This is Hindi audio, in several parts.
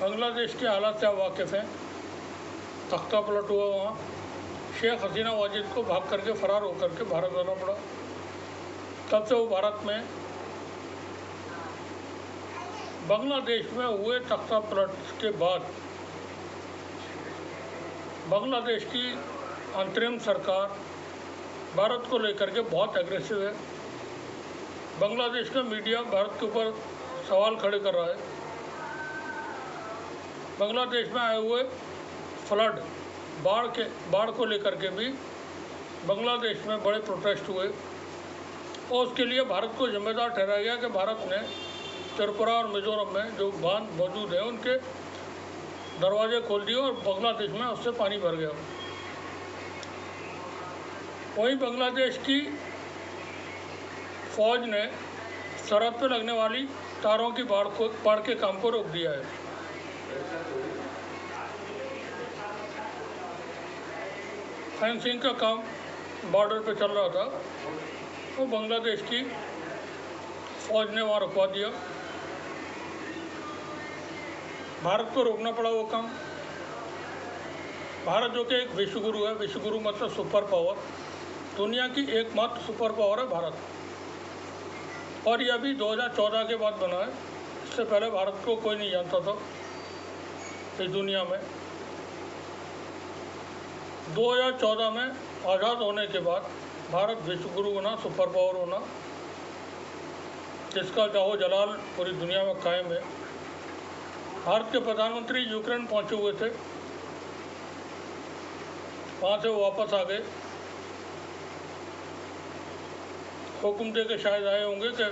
बांग्लादेश के हालात से आप वाकिफ़ हैं। तख्ता पलट हुआ वहाँ। शेख हसीना वाजिद को भाग करके फरार होकर के भारत आना पड़ा। तब से वो भारत में। बांग्लादेश में हुए तख्ता पलट के बाद बांग्लादेश की अंतरिम सरकार भारत को लेकर के बहुत एग्रेसिव है। बांग्लादेश का मीडिया भारत के ऊपर सवाल खड़े कर रहा है। बांग्लादेश में आए हुए फ्लड बाढ़ को लेकर के भी बांग्लादेश में बड़े प्रोटेस्ट हुए और उसके लिए भारत को जिम्मेदार ठहराया गया कि भारत ने त्रिपुरा और मिजोरम में जो बांध मौजूद हैं उनके दरवाजे खोल दिए और बांग्लादेश में उससे पानी भर गया। वहीं बांग्लादेश की फौज ने सरहद पर लगने वाली तारों की बाढ़ के काम को रोक दिया है। फेंसिंग का काम बॉर्डर पे चल रहा था, वो बांग्लादेश की फौज ने वहाँ रुकवा दिया। भारत को रोकना पड़ा वो काम। भारत जो कि एक विश्वगुरु है, विश्वगुरु मतलब सुपर पावर, दुनिया की एकमात्र सुपर पावर है भारत। और यह भी 2014 के बाद बना है। इससे पहले भारत को कोई नहीं जानता था इस दुनिया में। 2014 में आज़ाद होने के बाद भारत विश्वगुरु बना, सुपर पावर बना, जिसका जाहो जलाल पूरी दुनिया में कायम है। भारत के प्रधानमंत्री यूक्रेन पहुंचे हुए थे, वहाँ से वो वापस आ गए। हुक्म दे के शायद आए होंगे कि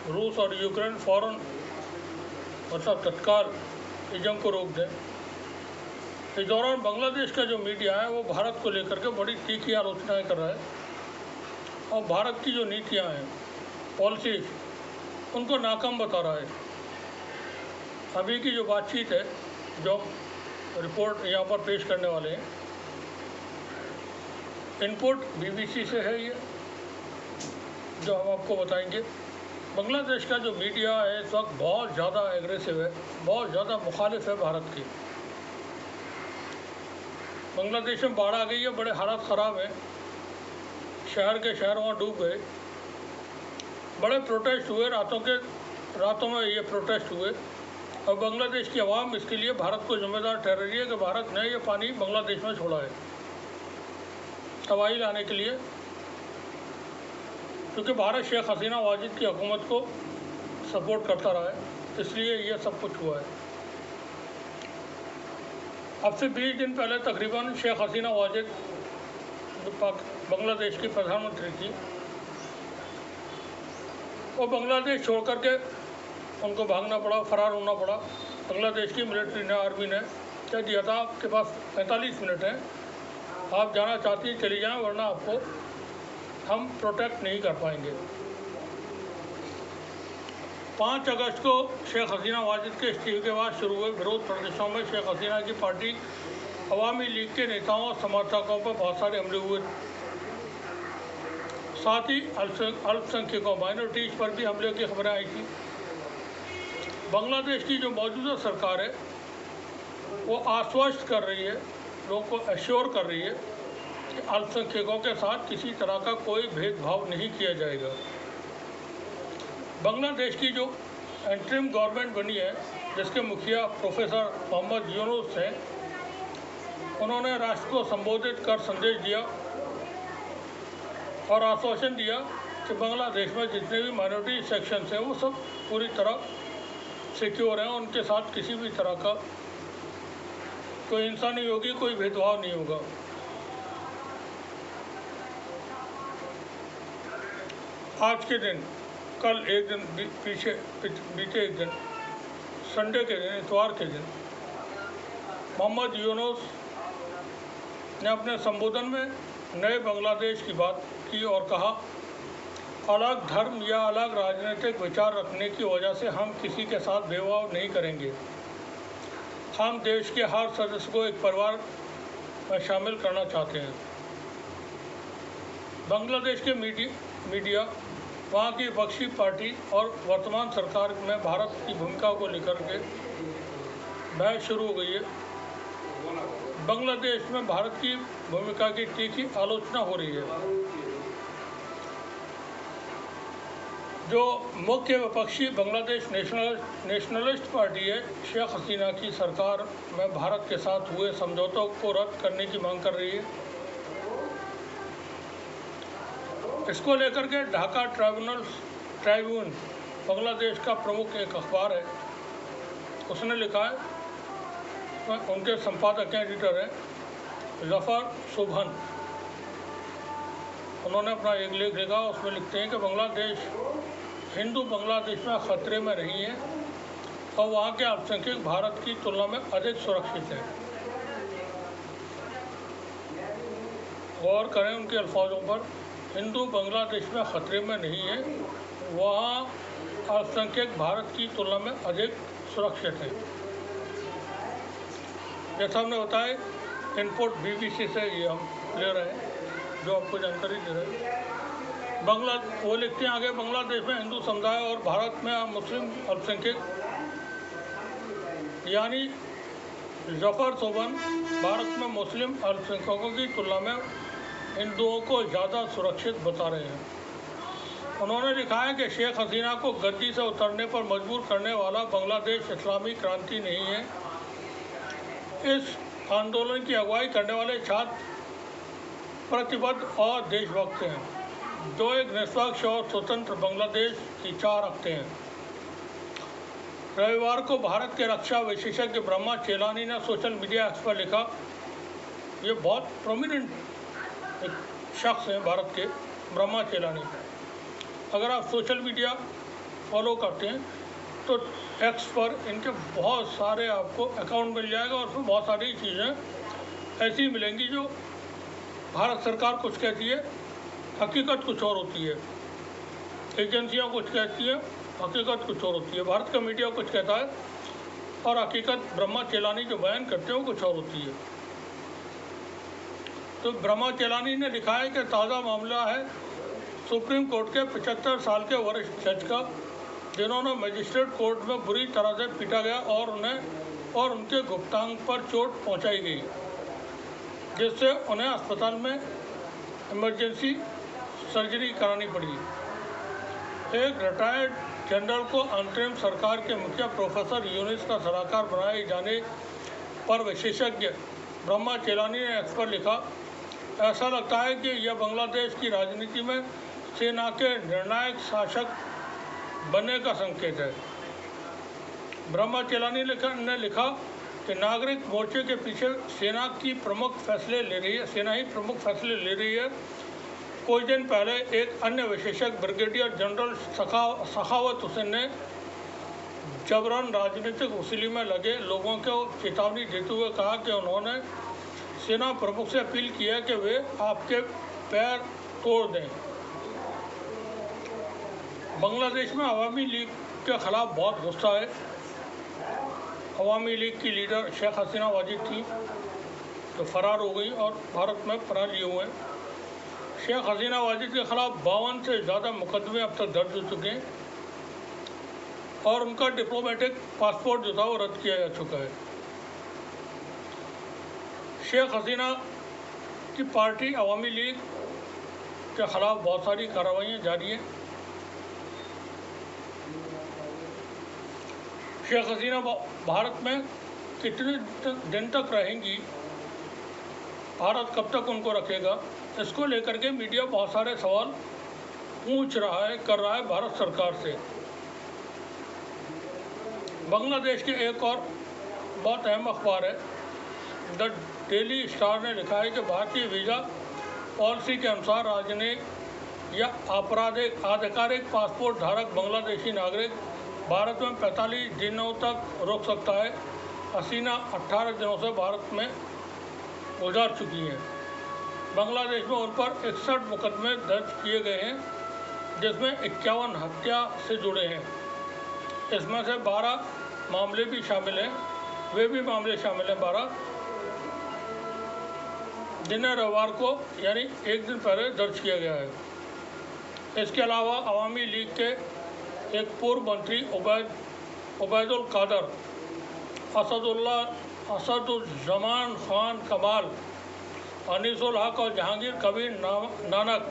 रूस और यूक्रेन फ़ौरन मतलब तत्काल इस जंग को रोक दें। इस दौरान बांग्लादेश का जो मीडिया है वो भारत को लेकर के बड़ी तीखी आलोचनाएं कर रहा है और भारत की जो नीतियां हैं, पॉलिसीज, उनको नाकाम बता रहा है। अभी की जो बातचीत है, जो रिपोर्ट यहाँ पर पेश करने वाले हैं, इनपुट BBC से है, ये जो हम आपको बताएंगे। बांग्लादेश का जो मीडिया है इस वक्त बहुत ज़्यादा एग्रेसिव है, बहुत ज़्यादा मुखालिफ है भारत की। बांग्लादेश में बाढ़ आ गई है, बड़े हालात ख़राब हैं, शहर के शहर वहाँ डूब गए। बड़े प्रोटेस्ट हुए, रातों में ये प्रोटेस्ट हुए और बांग्लादेश की आवाम इसके लिए भारत को जिम्मेदार ठहर रही है कि भारत ने ये पानी बांग्लादेश में छोड़ा है तबाही लाने के लिए, क्योंकि भारत शेख हसीना वाजिद की हुकूमत को सपोर्ट करता रहा है, इसलिए ये सब कुछ हुआ है। अब से 20 दिन पहले तकरीबन शेख हसीना वाजिद जो बांग्लादेश की प्रधानमंत्री थी, वो बांग्लादेश छोड़ करके उनको भागना पड़ा, फरार होना पड़ा। बांग्लादेश की मिलिट्री ने, आर्मी ने कह दिया था आपके पास 45 मिनट हैं, आप जाना चाहती हैं चली जाएं, वरना आपको हम प्रोटेक्ट नहीं कर पाएंगे। 5 अगस्त को शेख हसीना वाजिद के इस्तीफे के बाद शुरू हुए विरोध प्रदर्शनों में शेख हसीना की पार्टी अवामी लीग के नेताओं और समर्थकों पर बहुत सारे हमले हुए। साथ ही अल्पसंख्यकों, माइनॉरिटीज़ पर भी हमले की खबरें आई थी। बांग्लादेश की जो मौजूदा सरकार है वो आश्वस्त कर रही है, लोगों को एश्योर कर रही है कि अल्पसंख्यकों के साथ किसी तरह का कोई भेदभाव नहीं किया जाएगा। बांग्लादेश की जो इंटरिम गवर्नमेंट बनी है, जिसके मुखिया प्रोफेसर मोहम्मद यूनुस हैं, उन्होंने राष्ट्र को संबोधित कर संदेश दिया और आश्वासन दिया कि बांग्लादेश में जितने भी माइनॉरिटी सेक्शंस हैं वो सब पूरी तरह सिक्योर हैं, उनके साथ किसी भी तरह का कोई हिंसा नहीं होगी, कोई भेदभाव नहीं होगा। आज के दिन, कल एक दिन बीते एक दिन, संडे के दिन, इतवार के दिन, मोहम्मद यूनुस ने अपने संबोधन में नए बांग्लादेश की बात की और कहा, अलग धर्म या अलग राजनीतिक विचार रखने की वजह से हम किसी के साथ भेदभाव नहीं करेंगे। हम देश के हर सदस्य को एक परिवार में शामिल करना चाहते हैं। बांग्लादेश के मीडिया वहाँ की विपक्षी पार्टी और वर्तमान सरकार में भारत की भूमिका को लेकर के बहस शुरू हो गई है। बांग्लादेश में भारत की भूमिका की तीखी आलोचना हो रही है। जो मुख्य विपक्षी बांग्लादेश नेशनलिस्ट पार्टी है, शेख हसीना की सरकार में भारत के साथ हुए समझौतों को रद्द करने की मांग कर रही है। इसको लेकर के ढाका ट्राइब्यून बांग्लादेश का प्रमुख एक अखबार है, उसने लिखा है, उनके संपादक हैं, एडिटर हैं जफर सुबहान। उन्होंने अपना एक लेख लिखा, उसमें लिखते हैं कि हिंदू बांग्लादेश में खतरे में नहीं है और वहाँ के अल्पसंख्यक भारत की तुलना में अधिक सुरक्षित हैं। गौर करें उनके अल्फाजों पर, हिंदू बांग्लादेश में खतरे में नहीं है, वहाँ अल्पसंख्यक भारत की तुलना में अधिक सुरक्षित है। जैसा हमने बताया, इनपुट BBC से ये हम ले रहे हैं, जो आपको जानकारी दे रहे हैं। वो लिखते हैं आगे, बांग्लादेश में हिंदू समुदाय और भारत में मुस्लिम अल्पसंख्यक, यानी जफर सोबन भारत में मुस्लिम अल्पसंख्यकों की तुलना में हिंदुओं को ज़्यादा सुरक्षित बता रहे हैं। उन्होंने लिखा है कि शेख हसीना को गद्दी से उतरने पर मजबूर करने वाला बांग्लादेश इस्लामी क्रांति नहीं है। इस आंदोलन की अगुवाई करने वाले छात्र प्रतिबद्ध और देशभक्त हैं, जो एक निष्पक्ष और स्वतंत्र बांग्लादेश की चाह रखते हैं। रविवार को भारत के रक्षा विशेषज्ञ ब्रह्मा चेलानी ने सोशल मीडिया एक्स पर लिखा, ये बहुत प्रोमिनेंट एक शख्स हैं भारत के, ब्रह्मा चेलानी। अगर आप सोशल मीडिया फॉलो करते हैं तो एक्स पर इनके बहुत सारे आपको अकाउंट मिल जाएगा और उसमें बहुत सारी चीज़ें ऐसी मिलेंगी जो भारत सरकार कुछ कहती है, हकीकत कुछ और होती है। एजेंसियां कुछ कहती है, हकीकत कुछ और होती है। भारत का मीडिया कुछ कहता है और हकीकत ब्रह्मा चेलानी जो बयान करते हैं वो कुछ और होती है। तो ब्रह्मा चेलानी ने लिखा है कि ताज़ा मामला है सुप्रीम कोर्ट के 75 साल के वरिष्ठ जज का, जिन्होंने मजिस्ट्रेट कोर्ट में बुरी तरह से पीटा गया और उनके गुप्तांग पर चोट पहुंचाई गई, जिससे उन्हें अस्पताल में इमरजेंसी सर्जरी करानी पड़ी। एक रिटायर्ड जनरल को अंतरिम सरकार के मुखिया प्रोफेसर यूनिस का सलाहकार बनाए जाने पर विशेषज्ञ ब्रह्मा चेलानी ने एक्स पर लिखा, ऐसा लगता है कि यह बांग्लादेश की राजनीति में सेना के निर्णायक शासक बनने का संकेत है। ब्रह्मा चेलानी ने लिखा कि नागरिक मोर्चे के पीछे सेना ही प्रमुख फैसले ले रही है। कुछ दिन पहले एक अन्य विशेषज्ञ ब्रिगेडियर जनरल सखावत हुसैन ने जबरन राजनीतिक वसूली में लगे लोगों को चेतावनी देते हुए कहा कि उन्होंने सेना प्रमुख से अपील की है कि वे आपके पैर तोड़ दें। बांग्लादेश में अवामी लीग के खिलाफ बहुत गुस्सा है। अवामी लीग की लीडर शेख हसीना वाजिद थी तो फरार हो गई और भारत में पनाह लिए हुए हैं। शेख हसीना वाजिद के खिलाफ 52 से ज़्यादा मुकदमे अब तक दर्ज हो चुके हैं और उनका डिप्लोमेटिक पासपोर्ट जो था वो रद्द किया जा चुका है। शेख हसीना की पार्टी अवामी लीग के खिलाफ बहुत सारी कार्रवाइयाँ जारी हैं। शेख हसीना भारत में कितने दिन तक रहेंगी, भारत कब तक उनको रखेगा, इसको लेकर के मीडिया बहुत सारे सवाल कर रहा है भारत सरकार से। बांग्लादेश के एक और बहुत अहम अखबार है द डेली स्टार ने लिखा है कि भारतीय वीज़ा पॉलिसी के अनुसार राजनयिक या आधिकारिक पासपोर्ट धारक बांग्लादेशी नागरिक भारत में 45 दिनों तक रुक सकता है। हसीना 18 दिनों से भारत में गुजार चुकी हैं। बांग्लादेश में उन पर 61 मुकदमे दर्ज किए गए हैं, जिसमें 51 हत्या से जुड़े हैं। इसमें से 12 मामले भी शामिल हैं, 12 जिन्हें रविवार को यानी एक दिन पहले दर्ज किया गया है। इसके अलावा अवामी लीग के एक पूर्व मंत्री उबैदुल कादर असदुज़्ज़मान खान कमाल, अनीसुल हक और जहांगीर कबीर नानक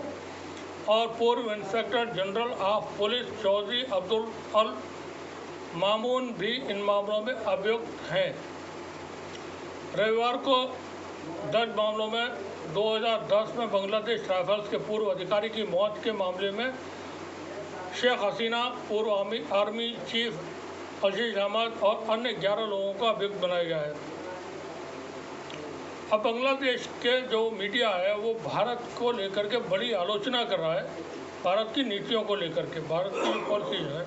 और पूर्व inspector general of police Chaudhary Abdul Al Mamun भी इन मामलों में अभियुक्त हैं। रविवार को दर्ज मामलों में 2010 में बांग्लादेश राइफल्स के पूर्व अधिकारी की मौत के मामले में शेख हसीना, पूर्व आर्मी चीफ अजीज अहमद और अन्य 11 लोगों को अभियुक्त बनाया गया है। अब बांग्लादेश के जो मीडिया है वो भारत को लेकर के बड़ी आलोचना कर रहा है, भारत की नीतियों को लेकर के, भारत की पॉलिसी है।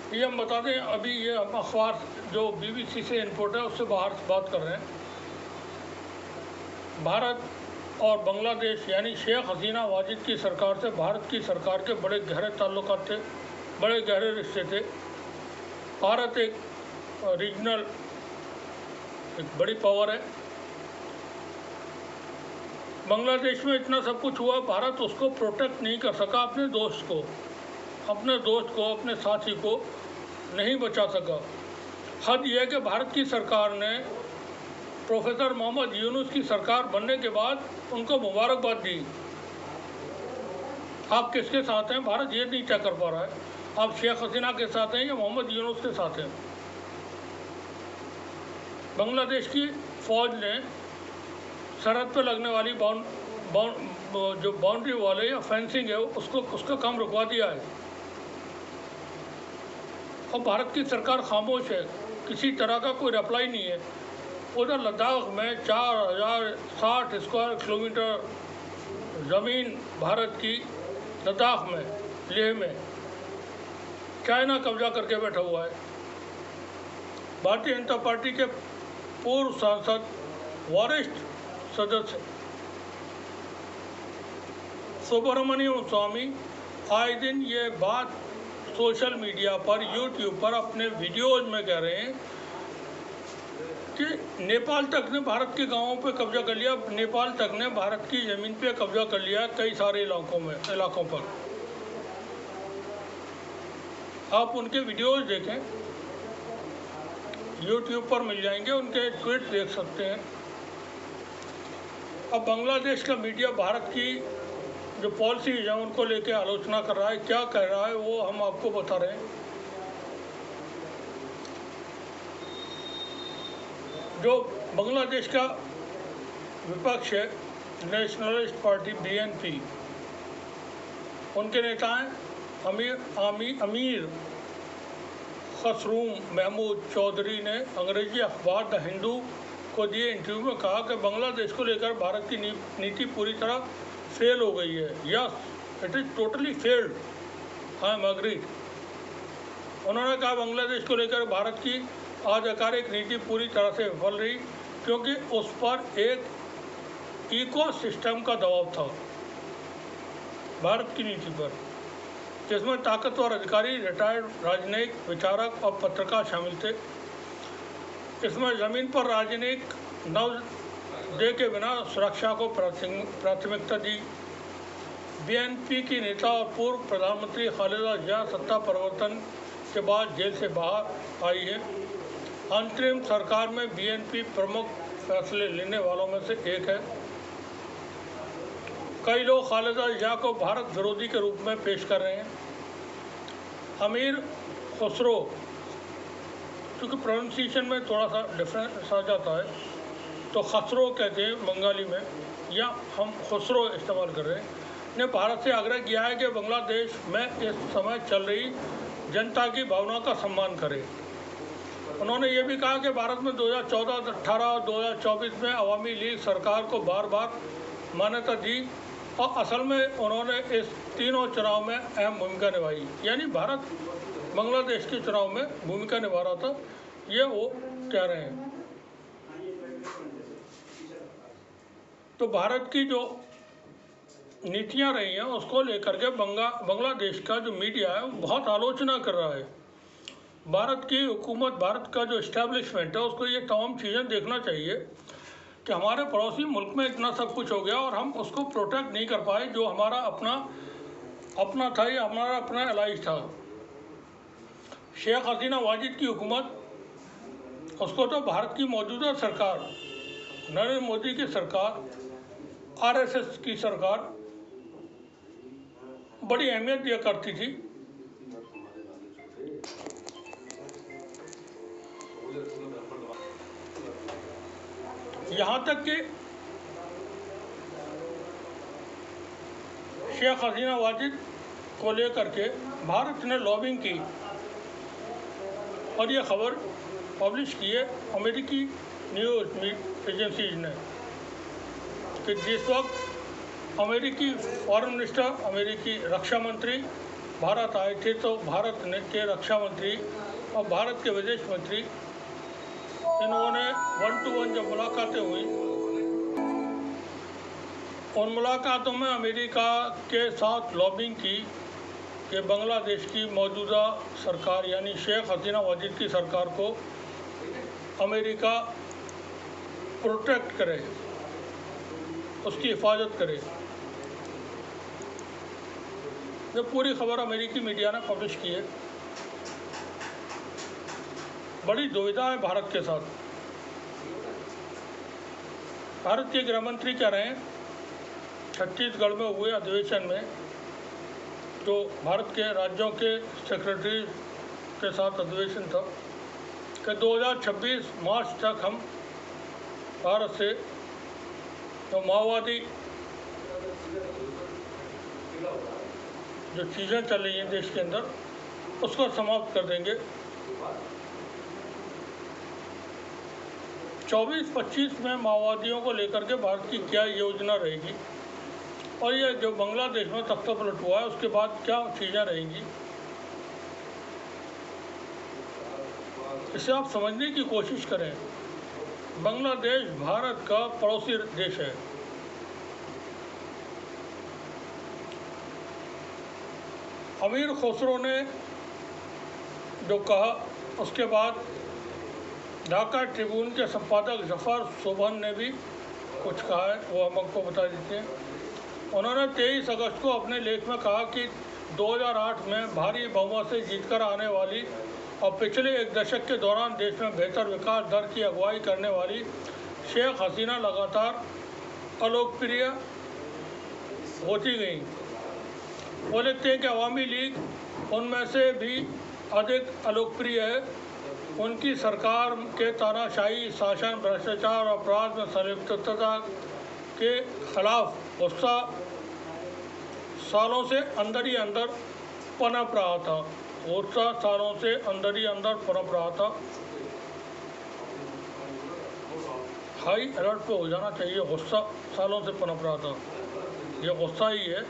ये हम बता दें, अभी ये हम अखबार जो BBC से इनपुट है उससे बाहर बात कर रहे हैं। भारत और बांग्लादेश यानी शेख हसीना वाजिद की सरकार से भारत की सरकार के बड़े गहरे ताल्लुकात थे, बड़े गहरे रिश्ते थे। भारत एक रीजनल एक बड़ी पावर है। बांग्लादेश में इतना सब कुछ हुआ, भारत उसको प्रोटेक्ट नहीं कर सका, अपने दोस्त को, अपने साथी को नहीं बचा सका। हद यह है कि भारत की सरकार ने प्रोफेसर मोहम्मद यूनुस की सरकार बनने के बाद उनको मुबारकबाद दी। आप किसके साथ हैं भारत ये नहीं तय कर पा रहा है, आप शेख हसीना के साथ हैं या मोहम्मद यूनुस के साथ हैं। बांग्लादेश की फौज ने सरहद पर लगने वाली जो बाउंड्री वॉल है या फेंसिंग है उसका काम रुकवा दिया है। और भारत की सरकार खामोश है, किसी तरह का कोई रिप्लाई नहीं है। उधर लद्दाख में 4060 स्क्वायर किलोमीटर ज़मीन भारत की लद्दाख में, लेह में चाइना कब्जा करके बैठा हुआ है। भारतीय जनता पार्टी के पूर्व सांसद वरिष्ठ सदस्य सुब्रमण्यम स्वामी आए दिन ये बात सोशल मीडिया पर, यूट्यूब पर अपने वीडियोज में कह रहे हैं कि नेपाल तक ने भारत के गांवों पे कब्जा कर लिया, नेपाल तक ने भारत की ज़मीन पे कब्जा कर लिया कई सारे इलाकों पर। आप उनके वीडियोज देखें, यूट्यूब पर मिल जाएंगे, उनके ट्वीट देख सकते हैं। अब बांग्लादेश का मीडिया भारत की जो पॉलिसीज हैं उनको लेके आलोचना कर रहा है, क्या कह रहा है वो हम आपको बता रहे हैं। जो बांग्लादेश का विपक्ष है नेशनलिस्ट पार्टी BNP, उनके नेता हैं अमीर खसरूम महमूद चौधरी ने अंग्रेजी अखबार द हिंदू को दिए इंटरव्यू में कहा कि बांग्लादेश को लेकर भारत की नीति पूरी तरह फेल हो गई है। Yes, it is totally failed, I am agreed. उन्होंने कहा बांग्लादेश को लेकर भारत की आधिकारिक नीति पूरी तरह से विफल रही क्योंकि उस पर एक इकोसिस्टम का दबाव था भारत की नीति पर, जिसमें ताकतवर अधिकारी, रिटायर्ड राजनयिक, विचारक और पत्रकार शामिल थे। इसमें ज़मीन पर राजनीतिक नव दे के बिना सुरक्षा को प्राथमिकता दी। BNP की नेता और पूर्व प्रधानमंत्री खालिदा जिया सत्ता परिवर्तन के बाद जेल से बाहर आई है। अंतरिम सरकार में BNP प्रमुख फैसले लेने वालों में से एक है। कई लोग खालिदा जिया को भारत विरोधी के रूप में पेश कर रहे हैं। अमीर खुसरो, क्योंकि प्रोनाउंसिएशन में थोड़ा सा डिफरेंस आ जाता है, तो खसरो कहते हैं बंगाली में, या हम खुसरो इस्तेमाल कर रहे हैं, ने भारत से आग्रह किया है कि बांग्लादेश में इस समय चल रही जनता की भावना का सम्मान करे। उन्होंने ये भी कहा कि भारत में 2014, 2018 और 2024 में अवामी लीग सरकार को बार बार मान्यता दी और असल में उन्होंने इस तीनों चुनाव में अहम भूमिका निभाई, यानी भारत बांग्लादेश के चुनाव में भूमिका निभा रहा था, ये वो कह रहे हैं। तो भारत की जो नीतियां रही हैं उसको लेकर के बांग्लादेश का जो मीडिया है वो बहुत आलोचना कर रहा है। भारत की हुकूमत, भारत का जो इस्टेब्लिशमेंट है उसको ये तमाम चीज़ें देखना चाहिए कि हमारे पड़ोसी मुल्क में इतना सब कुछ हो गया और हम उसको प्रोटेक्ट नहीं कर पाए, जो हमारा अपना था या हमारा अपना एलाइज था। शेख हसीना वाजिद की हुकूमत उसको तो भारत की मौजूदा सरकार, नरेंद्र मोदी की सरकार, आरएसएस की सरकार बड़ी अहमियत दिया करती थी। यहाँ तक कि शेख हसीना वाजिद को लेकर के भारत ने लॉबिंग की और ये खबर पब्लिश की है अमेरिकी न्यूज़ एजेंसीज ने कि जिस वक्त अमेरिकी फॉरेन मिनिस्टर, अमेरिकी रक्षा मंत्री भारत आए थे, तो भारत ने के रक्षा मंत्री और भारत के विदेश मंत्री, इन्होंने 1-to-1 जब मुलाकातें हुई, उन मुलाकातों में अमेरिका के साथ लॉबिंग की कि बांग्लादेश की मौजूदा सरकार यानी शेख हसीना वाजिद की सरकार को अमेरिका प्रोटेक्ट करे, उसकी हिफाजत करे। ये पूरी खबर अमेरिकी मीडिया ने पब्लिश की है। बड़ी दुविधा है भारत के साथ। भारत के गृह मंत्री कह रहे हैं छत्तीसगढ़ में हुए अधिवेशन में, जो भारत के राज्यों के सेक्रेटरी के साथ अधिवेशन था, कि 2026 मार्च तक हम भारत से तो माओवादी जो चीज़ें चल रही हैं देश के अंदर, उसको समाप्त कर देंगे। 24-25 में माओवादियों को लेकर के भारत की क्या योजना रहेगी और ये जो बांग्लादेश में तख्ता पलट हुआ है उसके बाद क्या चीज़ें रहेंगी, इसे आप समझने की कोशिश करें। बांग्लादेश भारत का पड़ोसी देश है। अमीर खुसरो ने जो कहा, उसके बाद ढाका ट्रिब्यून के संपादक जफर सोबहान ने भी कुछ कहा है, वो हम आपको बता देते हैं। उन्होंने 23 अगस्त को अपने लेख में कहा कि 2008 में भारी बहुमत से जीतकर आने वाली और पिछले एक दशक के दौरान देश में बेहतर विकास दर की अगुवाई करने वाली शेख हसीना लगातार अलोकप्रिय होती गई। वो लिखते हैं कि अवामी लीग उनमें से भी अधिक अलोकप्रिय है। उनकी सरकार के तानाशाही शासन, भ्रष्टाचार और अपराध में संलिप्तता के खिलाफ गुस्सा सालों से अंदर ही अंदर पनप रहा था। गुस्सा सालों से अंदर ही अंदर पनप रहा था। हाई अलर्ट पे हो जाना चाहिए। गुस्सा सालों से पनप रहा था, ये गुस्सा ही है।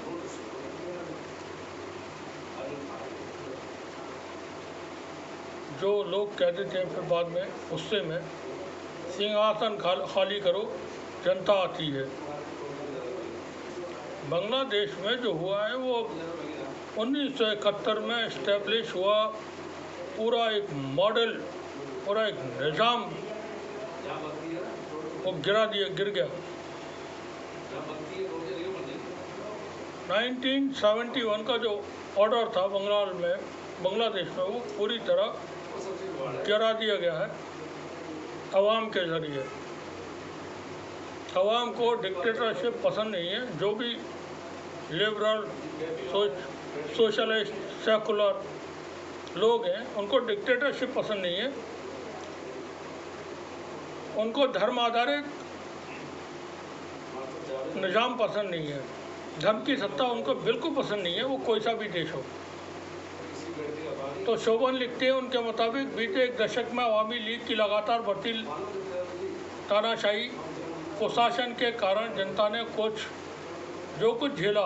जो लोग कहते थे फिर बाद में गुस्से में, सिंहासन खाली करो, जनता आती है। बांग्लादेश में जो हुआ है वो 1971 में इस्टेब्लिश हुआ पूरा एक मॉडल, पूरा एक निज़ाम वो गिर गया। 1971 का जो ऑर्डर था बांग्लादेश में, वो पूरी तरह गिरा दिया गया है अवाम के ज़रिए। अवाम को डिक्टेटरशिप पसंद नहीं है। जो भी लिबरल, सोशलिस्ट, सेकुलर लोग हैं, उनको डिक्टेटरशिप पसंद नहीं है। उनको धर्म आधारित निज़ाम पसंद नहीं है। धर्म की सत्ता उनको बिल्कुल पसंद नहीं है, वो कोई सा भी देश हो। तो शोभन लिखते हैं, उनके मुताबिक बीते एक दशक में अवामी लीग की लगातार बढ़ती तानाशाही कुशासन के कारण जनता ने जो कुछ झेला,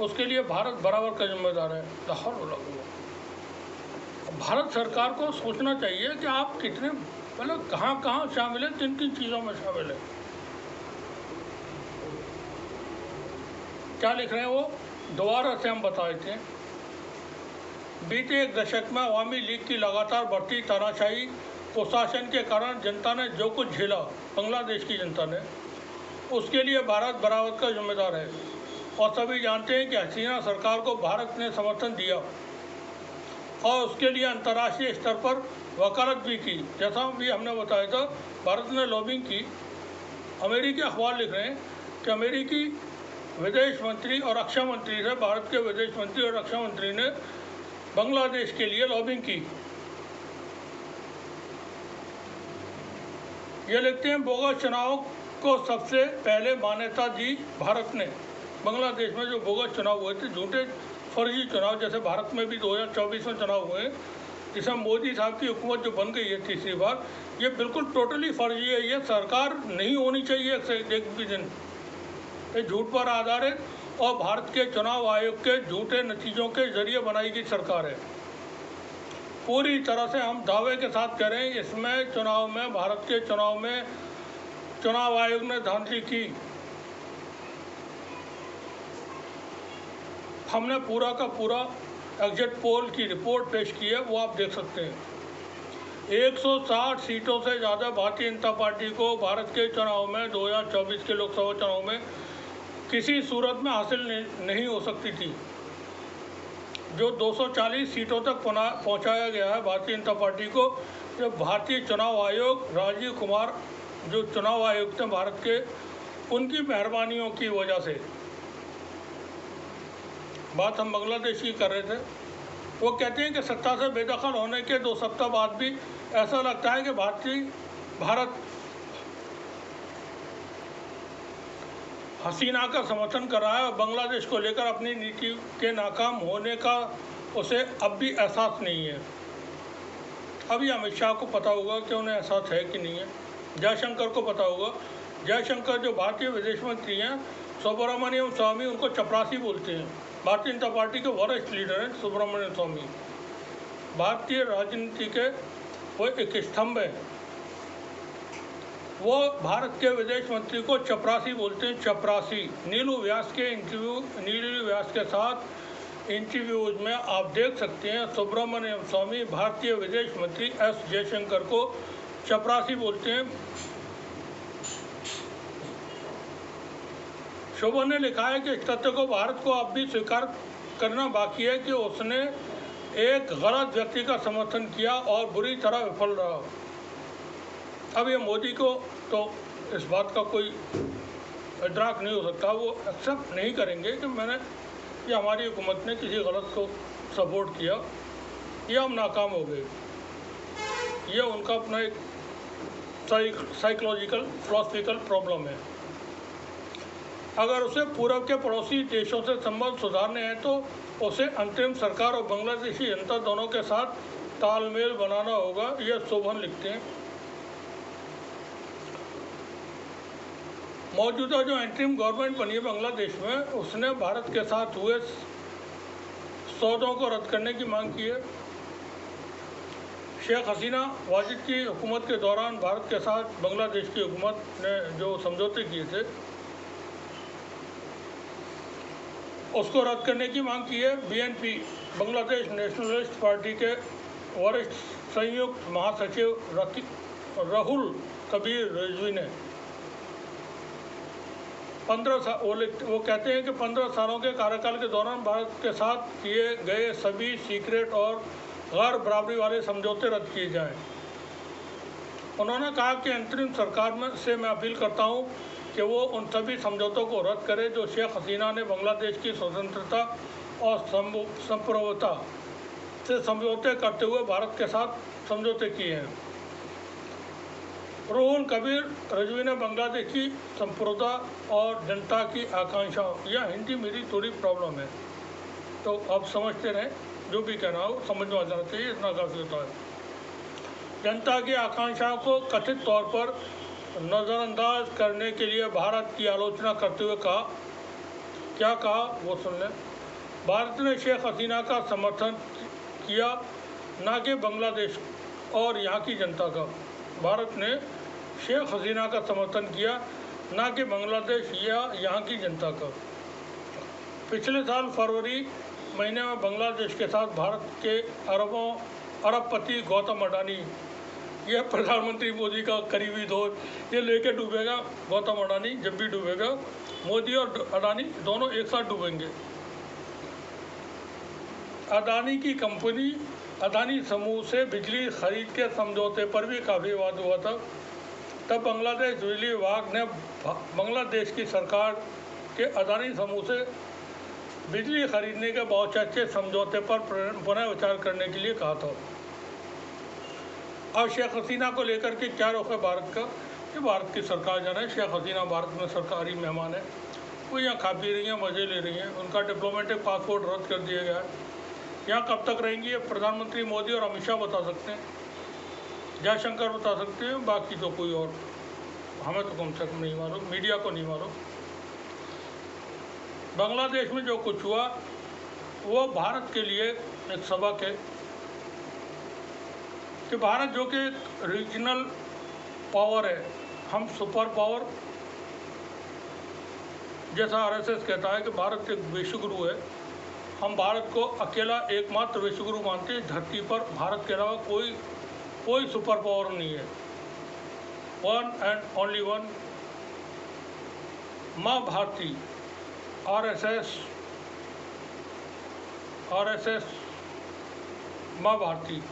उसके लिए भारत बराबर का जिम्मेदार है। भारत सरकार को सोचना चाहिए कि आप कितने, मतलब कहाँ शामिल है, किन किन चीज़ों में शामिल है। क्या लिख रहे हैं वो, दोबारा से हम बता देते हैं। बीते एक दशक में अवामी लीग की लगातार बढ़ती तानाशाही कुशासन के कारण जनता ने जो कुछ झेला, बांग्लादेश की जनता ने, उसके लिए भारत बराबर का जिम्मेदार है। और सभी जानते हैं कि हसीना सरकार को भारत ने समर्थन दिया और उसके लिए अंतर्राष्ट्रीय स्तर पर वकालत भी की। जैसा भी हमने बताया था, भारत ने लॉबिंग की। अमेरिकी अखबार लिख रहे हैं कि अमेरिकी विदेश मंत्री और रक्षा मंत्री से भारत के विदेश मंत्री और रक्षा मंत्री ने बांग्लादेश के लिए लॉबिंग की। ये लिखते हैं, बोगस चुनाव को सबसे पहले मान्यता दी भारत ने। बांग्लादेश में जो बोगस चुनाव हुए थे, झूठे फर्जी चुनाव, जैसे भारत में भी 2024 में चुनाव हुए, जिसमें मोदी साहब की हुकूमत जो बन गई है तीसरी बार, ये बिल्कुल टोटली फर्जी है। ये सरकार नहीं होनी चाहिए एक भी दिन। ये झूठ पर आधारित और भारत के चुनाव आयोग के झूठे नतीजों के जरिए बनाई गई सरकार है। पूरी तरह से हम दावे के साथ करें, इसमें चुनाव में, भारत के चुनाव में चुनाव आयोग ने धांधली की। हमने पूरा का पूरा एग्जिट पोल की रिपोर्ट पेश की है, वो आप देख सकते हैं। 160 सीटों से ज़्यादा भारतीय जनता पार्टी को भारत के चुनाव में 2024 के लोकसभा चुनाव में किसी सूरत में हासिल नहीं हो सकती थी। जो 240 सीटों तक पहुंचाया गया है भारतीय जनता पार्टी को, जो भारतीय चुनाव आयोग, राजीव कुमार जो चुनाव आयुक्त हैं भारत के, उनकी मेहरबानियों की वजह से। बात हम बांग्लादेश की कर रहे थे। वो कहते हैं कि सत्ता से बेदखल होने के 2 सप्ताह बाद भी ऐसा लगता है कि भारत हसीना का समर्थन कर रहा है और बांग्लादेश को लेकर अपनी नीति के नाकाम होने का उसे अब भी एहसास नहीं है। अभी अमित शाह को पता होगा कि उन्हें एहसास है कि नहीं है। जयशंकर को पता होगा। जयशंकर जो भारतीय विदेश मंत्री हैं, सुब्रमण्यम स्वामी, उनको चपरासी बोलते हैं। भारतीय जनता पार्टी के वरिष्ठ लीडर हैं सुब्रमण्यम स्वामी। भारतीय राजनीति के वो एक स्तंभ है। वो भारत के विदेश मंत्री को चपरासी बोलते हैं, चपरासी। नीलू व्यास के साथ इंटरव्यूज में आप देख सकते हैं, सुब्रमण्यम स्वामी भारतीय विदेश मंत्री एस जयशंकर को चपरासी बोलते हैं। शोभन ने लिखा है कि इस तथ्य को भारत को अब भी स्वीकार करना बाकी है कि उसने एक गलत व्यक्ति का समर्थन किया और बुरी तरह विफल रहा। अब ये मोदी को तो इस बात का कोई इदराक नहीं हो सकता, वो एक्सेप्ट नहीं करेंगे कि ये हमारी हुकूमत ने किसी गलत को सपोर्ट किया या हम नाकाम हो गए। ये उनका अपना एक साइकोलॉजिकल फिलॉसफिकल प्रॉब्लम है। अगर उसे पूर्व के पड़ोसी देशों से संबंध सुधारने हैं तो उसे अंतरिम सरकार और बांग्लादेशी जनता दोनों के साथ तालमेल बनाना होगा, ये शोभन लिखते हैं। मौजूदा जो एंटरिम गवर्नमेंट बनी है बांग्लादेश में, उसने भारत के साथ हुए सौदों को रद्द करने की मांग की है। शेख हसीना वाजिद की हुकूमत के दौरान भारत के साथ बांग्लादेश की हुकूमत ने जो समझौते किए थे, उसको रद्द करने की मांग की है। बीएनपी बांग्लादेश नेशनलिस्ट पार्टी के वरिष्ठ संयुक्त महासचिव राहुल कबीर रिजवी ने 15 कहते हैं कि 15 सालों के कार्यकाल के दौरान भारत के साथ किए गए सभी सीक्रेट और गैर बराबरी वाले समझौते रद्द किए जाएं। उन्होंने कहा कि अंतरिम सरकार से मैं अपील करता हूं कि वो उन सभी समझौतों को रद्द करे जो शेख हसीना ने बांग्लादेश की स्वतंत्रता और संप्रभुता से समझौते करते हुए भारत के साथ समझौते किए हैं। राहुल कबीर रिजवी ने बांग्लादेश की संप्रभुता और जनता की आकांक्षाओं, यह हिंदी मेरी थोड़ी प्रॉब्लम है तो आप समझते रहें, जो भी कहना हो समझ में आ जाना चाहिए, इतना काफ़ी होता है। जनता की आकांक्षाओं को कथित तौर पर नज़रअंदाज करने के लिए भारत की आलोचना करते हुए क्या कहा वो सुन लें। भारत ने शेख हसीना का समर्थन किया, ना कि बांग्लादेश और यहाँ की जनता का। भारत ने शेख हसीना का समर्थन किया, ना कि बांग्लादेश या यहाँ की जनता का। पिछले साल फरवरी महीने में बांग्लादेश के साथ भारत के अरबपति गौतम अडानी, यह प्रधानमंत्री मोदी का करीबी दोस्त, ये लेके डूबेगा गौतम अडानी। जब भी डूबेगा मोदी और अडानी दोनों एक साथ डूबेंगे। अदानी की कंपनी अदानी समूह से बिजली खरीद के समझौते पर भी काफ़ी विवाद हुआ था। तब बांग्लादेश बिजली विभाग ने बांग्लादेश की सरकार के अदानी समूह से बिजली खरीदने के बहुचर्चित समझौते पर पुनः विचार करने के लिए कहा था। अब शेख हसीना को लेकर के क्या रुख है भारत का, ये भारत की सरकार जाने। शेख हसीना भारत में सरकारी मेहमान है, वो यहाँ खा पी रही हैं, मज़े ले रही हैं। उनका डिप्लोमेटिक पासपोर्ट रद्द कर दिया गया है। यहाँ कब तक रहेंगी ये प्रधानमंत्री मोदी और अमित शाह बता सकते हैं, जयशंकर बता सकते हैं, बाकी तो कोई और हमें तो कम से कम नहीं मालूम, मीडिया को नहीं मालूम। बांग्लादेश में जो कुछ हुआ वो भारत के लिए एक सबक है कि भारत जो कि रीजनल पावर है, हम सुपर पावर, जैसा आरएसएस कहता है कि भारत एक विश्वगुरु है, हम भारत को अकेला एकमात्र विश्वगुरु मानते हैं। धरती पर भारत के अलावा कोई सुपर पावर नहीं है। वन एंड ओनली वन, माँ Bharati, RSS Maa Bharati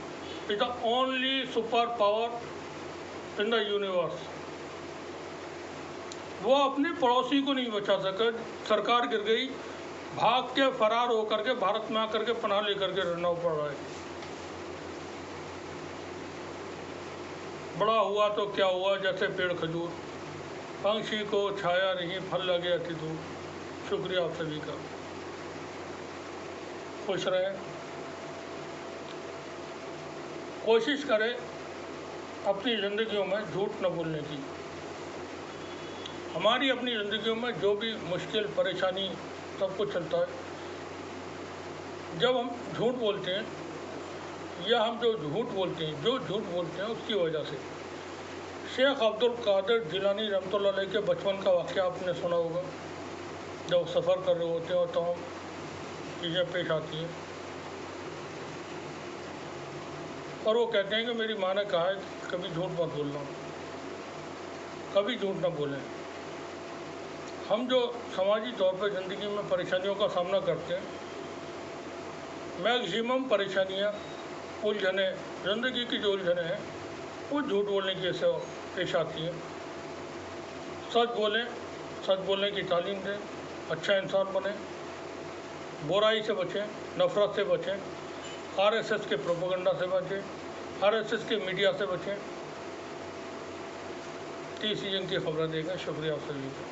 is the only super power in the universe. वो अपने पड़ोसी को नहीं बचा सका, सरकार गिर गई, भाग के फरार होकर के भारत में आकर के पनाह लेकर के रहना पड़ रहा है। बड़ा हुआ तो क्या हुआ, जैसे पेड़ खजूर, पंछी को छाया नहीं, फल लगे अति दूर। शुक्रिया आप सभी का, खुश रहें, कोशिश करें अपनी ज़िंदगियों में झूठ न बोलने की। हमारी अपनी ज़िंदगियों में जो भी मुश्किल परेशानी सब कुछ चलता है, जब हम झूठ बोलते हैं या हम जो झूठ बोलते हैं उसकी वजह से। शेख अब्दुल कादिर जिलानी रहमतुल्लाह अलैह के बचपन का वाक़या आपने सुना होगा। जब सफ़र कर रहे होते हैं तो चीज़ें पेश आती हैं और वो कहते हैं कि मेरी माँ ने कहा है कि कभी झूठ मत बोलना, कभी झूठ ना बोलें। हम जो समाजी तौर पर ज़िंदगी में परेशानियों का सामना करते हैं, मैक्सिमम परेशानियाँ, उलझने, ज़िंदगी की जो उलझने हैं वो झूठ बोलने की ऐसे पेश आती हैं। सच बोलें, सच बोलने की तालीम दें, अच्छा इंसान बने, बुराई से बचें, नफ़रत से बचें, आरएसएस के प्रोपेगेंडा से बचें, आरएसएस के मीडिया से बचें। 30 जन की खबरें देखें। शुक्रिया आप सभी का।